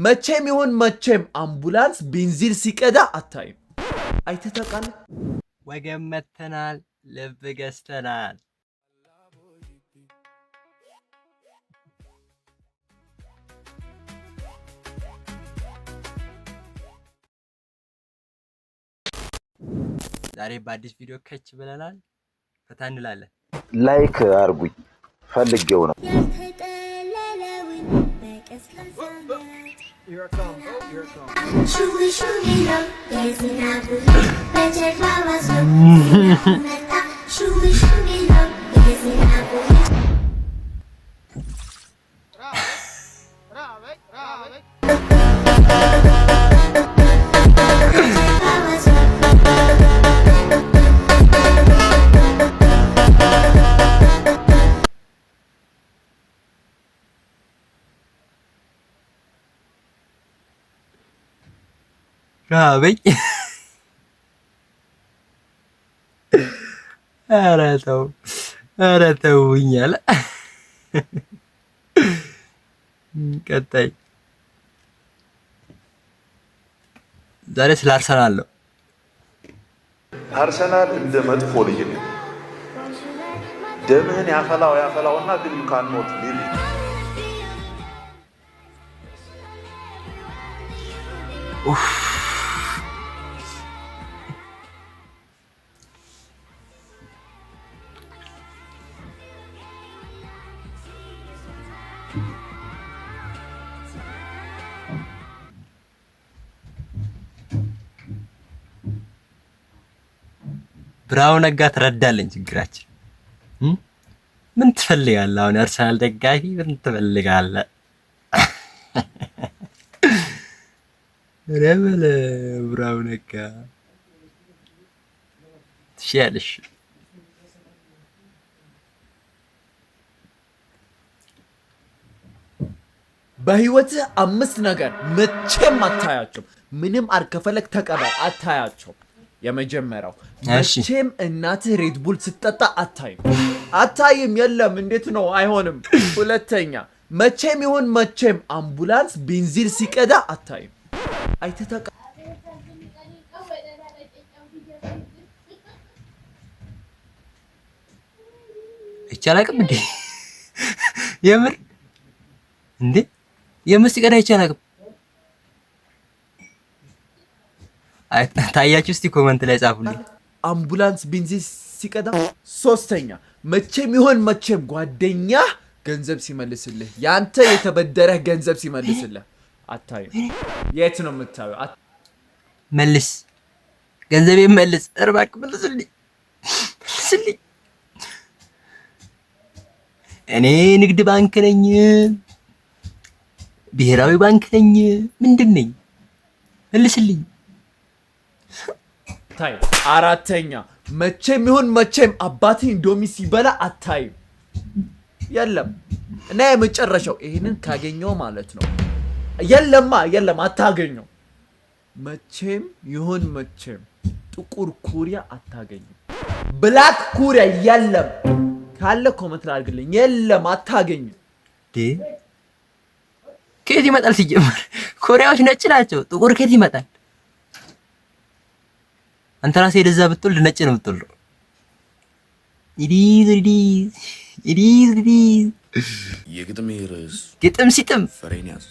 መቼም ይሁን መቼም አምቡላንስ ቤንዚን ሲቀዳ አታይም። አይተህ ታውቃለህ? ወገን መተናል፣ ልብ ገዝተናል። ዛሬ በአዲስ ቪዲዮ ከች ብለናል። ፈታ እንላለን። ላይክ አርጉኝ ፈልጌው ነው። ራበኝ። ኧረ ተውኝ አለ። ቀጣይ ዛሬ ስለ አርሰናል ነው። አርሰናል እንደ መጥፎ ልጅ ነው። ደምህን ያፈላውና ግን ካንኖት ሊል ብራው ነጋ ተረዳለኝ ችግራችን። ምን ትፈልጋለህ? አሁን አርሰናል ደጋፊ ምን ትፈልጋለህ? ረበለ ብራው ነጋ ትሻለሽ። በህይወትህ 5 ነገር መቼም አታያቸው። ምንም አርከፈለክ ተቀበል፣ አታያቸው። የመጀመሪያው መቼም እናትህ ሬድ ቡል ስትጠጣ አታይም። የለም፣ እንዴት ነው? አይሆንም። ሁለተኛ መቼም ይሁን መቼም አምቡላንስ ቤንዚን ሲቀዳ አታይም። አይተህ ታውቃለህ? ይቻላልም እንዴ? የምር እንዴ? የምር ሲቀዳ ይቻላልም? ታያችሁ? እስቲ ኮሜንት ላይ ጻፉልኝ። አምቡላንስ ቤንዚን ሲቀዳ። ሶስተኛ መቼም ይሁን መቼም ጓደኛ ገንዘብ ሲመልስልህ፣ ያንተ የተበደረህ ገንዘብ ሲመልስልህ አታይም። የት ነው የምታየው? መልስ፣ ገንዘብ መልስ፣ እባክህ መልስልኝ። እኔ ንግድ ባንክ ነኝ፣ ብሔራዊ ባንክ ነኝ፣ ምንድን ነኝ? መልስልኝ። አራተኛ መቼም ይሁን መቼም አባትህ ኢንዶሚ ሲበላ አታይም። የለም። እና የመጨረሻው ይሄንን ካገኘው ማለት ነው፣ የለም አታገኘው። መቼም ይሁን መቼም ጥቁር ኩሪያ አታገኝም። ብላክ ኩሪያ የለም። ካለ ኮሜንት ላይ አድርግልኝ። የለም፣ አታገኝም። ከየት ይመጣል? ሲጀመር ኮሪያዎች ነጭ ናቸው። ጥቁር ከየት ይመጣል? አንተ ራስህ የደዛ ብትወልድ ነጭ ነው የምትወልደው። የግጥሜ ርዕስ ግጥም ሲጥም ፍሬን ያዝ።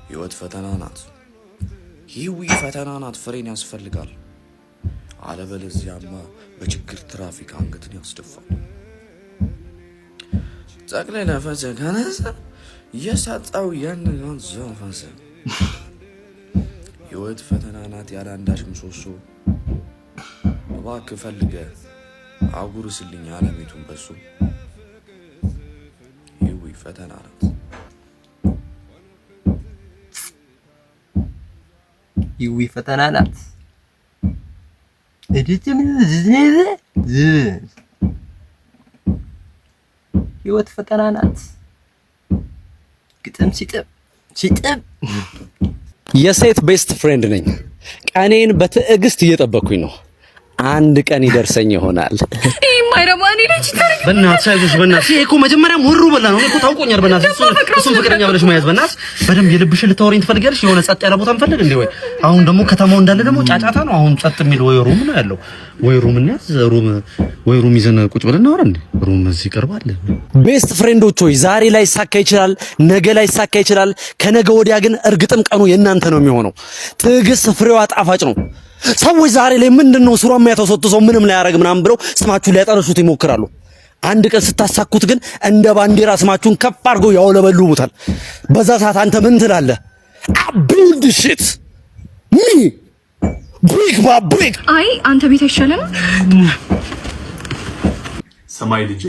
ህይወት ፈተና ናት፣ ህይዊ ፈተና ናት። ፍሬን ያስፈልጋል፣ አለበለዚያማ በችግር ትራፊክ አንገትን ያስደፋል። ጠቅላይ ነፈሰ ከነሰ የሳጣው ያንን ዘፈሰ። ህይወት ፈተና ናት ያለ አንዳች ምሰሶ። እባክህ ፈልገህ አጉርስልኝ አለሜቱን በሱ። ህይወት ፈተና ናት። ህይወት ፈተና ናት። ህይወት ፈተና ናት። ግጥም ሲጥም የሴት ቤስት ፍሬንድ ነኝ። ቀኔን በትዕግስት እየጠበኩኝ ነው። አንድ ቀን ይደርሰኝ ይሆናል። ማይረባኒ ልጅ ታሪክ በእናትሽ አይዞሽ በእናትሽ ይሄ እኮ መጀመሪያም ወሩ በላ ነው እኮ ታውቆኛል በእናትሽ እሱን ፍቅረኛ ብለሽ መያዝ በእናትሽ በደንብ የልብሽን ልታወሪኝ ትፈልጊያለሽ የሆነ ጸጥ ያለ ቦታ እንፈልግ እንዴ ወይ አሁን ደግሞ ከተማው እንዳለ ደግሞ ጫጫታ ነው አሁን ጸጥ የሚል ወይ ሩም ነው ያለው ወይ ሩም እንያዝ ወይ ሩም ይዘን ቁጭ ብለን እናወራ እንዴ ሩም እዚህ ይቀርባል ቤስት ፍሬንዶች ሆይ ዛሬ ላይ ሳካ ይችላል ነገ ላይ ሳካ ይችላል ከነገ ወዲያ ግን እርግጥም ቀኑ የእናንተ ነው የሚሆነው ትዕግስት ፍሬዋ ጣፋጭ ነው ሰዎች ዛሬ ላይ ምንድነው ስሯ የሚያተሰጥሰው ምንም ላይ ያረግ ምናምን ብለው ስማችሁን ሊያጠርሱት ይሞክራሉ አንድ ቀን ስታሳኩት ግን እንደ ባንዲራ ስማችሁን ከፍ አድርገው ያውለበልቡታል በዛ ሰዓት አንተ ምን ትላለህ አቢልድ ሺት ሚ ብሪክ ባ ብሪክ አይ አንተ ቤት አይሻለም ሰማይ ልጄ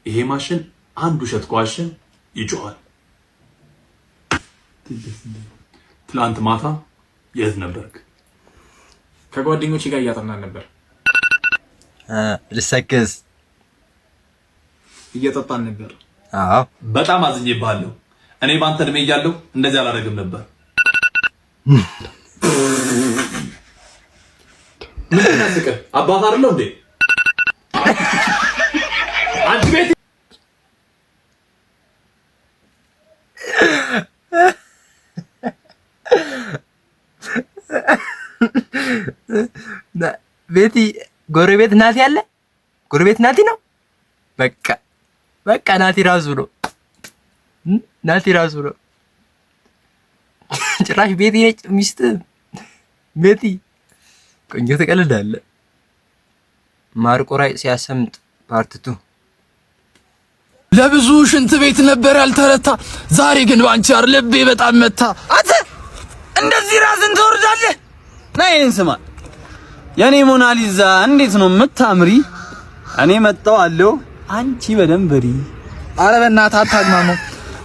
ይሄ ማሽን አንድ ውሸት ቋሽን ይጮሃል ትላንት ማታ የት ነበርክ ከጓደኞቼ ጋር እያጠናን ነበር ልሰክስ እየጠጣን ነበር አዎ በጣም አዝኜብሃለሁ እኔ ባንተ እድሜ እያለሁ እንደዚህ አላደርግም ነበር ምን ያስቀ አባት አይደለው እንዴ አንቺ ቤት ቤቲ ጎረቤት ናቲ አለ ጎረቤት ናቲ ነው በቃ ናቲ ራሱ ነው ጭራሽ ቤቲ ነች ሚስት ቤቲ ቆንጆ ተቀልዳለህ ማርቆራይ ሲያሰምጥ ፓርት 2 ለብዙ ሽንት ቤት ነበር ያልተረታ ዛሬ ግን ባንቺ አር ልቤ በጣም መታ አንተ እንደዚህ ራስን ተወርዳለህ ነይን ስማ የኔ ሞናሊዛ እንዴት ነው የምታምሪ እኔ መጣው አለው አንቺ በደንበሪ አረ በእናትህ አታግማሙ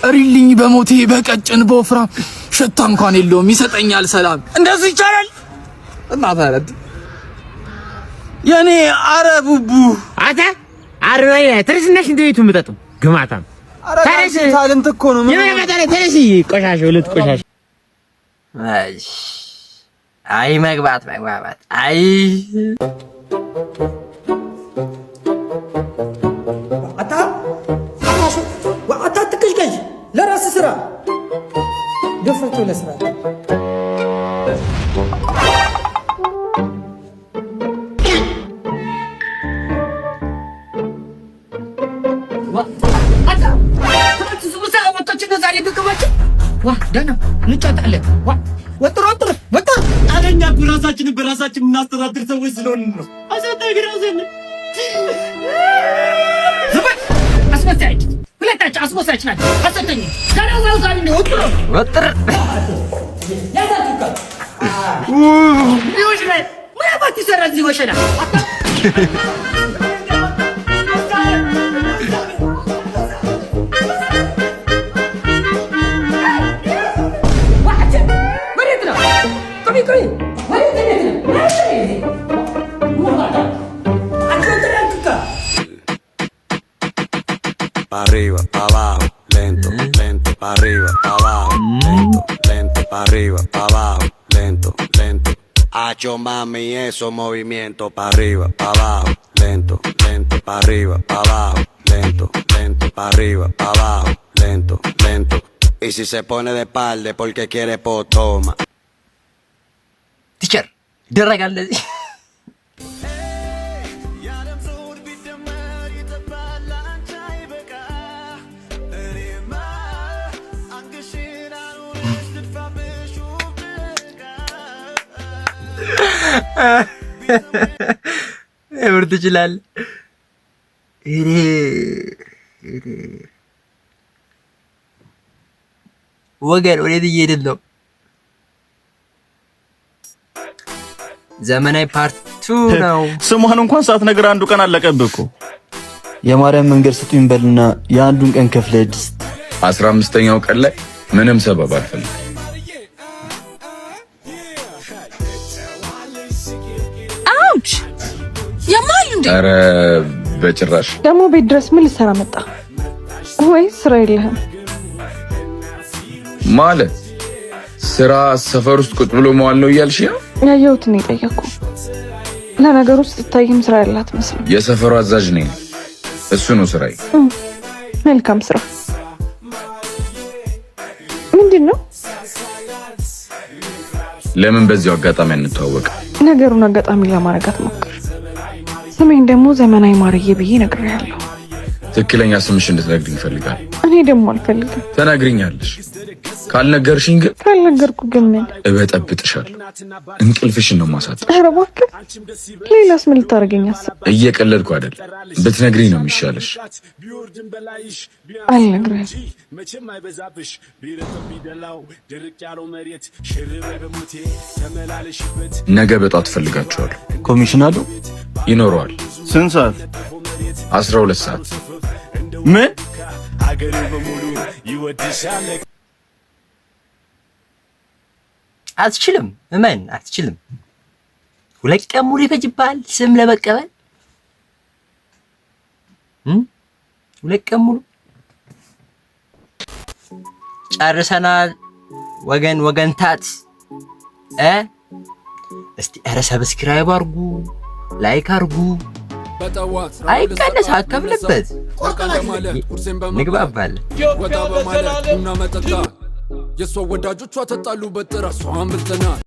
እሪልኝ በሞቴ በቀጭን በወፍራም ሽታ እንኳን የለውም ይሰጠኛል ሰላም እንደዚህ ይቻላል እናታለት የኔ አረቡቡ አታ አረይ ትርሽነሽ እንዴት ምጠጡ ግማታም ታረሽ ታለንት እኮ ነው ምን ያመጣለ ተረሽ ቆሻሽ ሁለት ቆሻሽ አይ መግባት አይ አታ ትከሽከሽ ለራስ ስራ ደፈቶ ለስራ አለኛ ራሳችንን በራሳችን እናስተዳድር ሰዎች ስለሆነ ነው አሳታኝ ራስን አስመሳይ ሁለታችሁ አስመሳዮች ናችሁ አሰተኝ ከራሳው ጋር ነው ወጥር ያዛቱካ ይወሽለ ምናባት ይሰራ እዚህ ወሸላ Pa' arriba, pa' abajo, lento, lento, pa' arriba, pa' abajo, lento, lento, pa' arriba, pa' abajo, lento, lento. Hacho mami, eso movimiento, pa' arriba, pa' abajo, lento, lento, pa' arriba, pa' abajo, lento, lento, pa' arriba, pa' abajo, lento, lento. Y si se pone de espalda porque quiere pues toma. ቲቸር ይደረጋል እንደዚህ እብር ትችላለህ ወገን ወዴት እየሄድን ነው ዘመናዊ ፓርት 2 ነው ስሟን እንኳን ሳትነግር አንዱ ቀን አለቀብህ እኮ የማርያም መንገድ ስጡኝ በልና የአንዱን ቀን ከፍለህ ድስት 15ኛው ቀን ላይ ምንም ሰበብ አልፈልግም አውች የማል እንዴ ኧረ በጭራሽ ደግሞ ቤት ድረስ ምን ልሰራ መጣ ወይ ስራ የለህም ማለት ስራ ሰፈር ውስጥ ቁጭ ብሎ መዋል ነው እያልሽ ነው ያየሁትን የጠየኩ ለነገሩ ስትታይም ስራ ያላት መስሎኝ። የሰፈሩ አዛዥ ነኝ። እሱ ነው ስራዬ። መልካም ስራ። ምንድን ነው? ለምን በዚያው አጋጣሚ እንተዋወቅ? ነገሩን አጋጣሚ ለማድረግ አትሞክር። ስሜን ደግሞ ዘመናዊ ማርዬ ብዬ ነግሬያለሁ። ትክክለኛ ስምሽ እንድትነግሪኝ እፈልጋለሁ። እኔ ደግሞ አልፈልግም። ተናግሪኛለሽ። ካልነገርሽኝ ግን ካልነገርኩ ግን ምን እበጠብጥሻለሁ። እንቅልፍሽን ነው ማሳጣሽ። ኧረ እባክህ፣ ሌላስ ምን ልታደርገኝ አሰብክ? እየቀለድኩ አይደል። ብትነግሪኝ ነው የሚሻለሽ። አልነግርህም። ነገ በጧት እፈልጋችኋለሁ። ኮሚሽን አለው? ይኖረዋል። ስንት ሰዓት? 12 ሰዓት። ምን? አትችልም። እመን፣ አትችልም። 2 ቀን ሙሉ ይፈጅብሃል ስም ለመቀበል። 2 ቀን ሙሉ ጨርሰናል። ወገንታት እስቲ ኧረ ሰብስክራይብ አርጉ፣ ላይክ አርጉ። አይቀነስ አከብልበት ንግባባለን። የሷ ወዳጆቿ ተጣሉበት ራሷን ብልጥና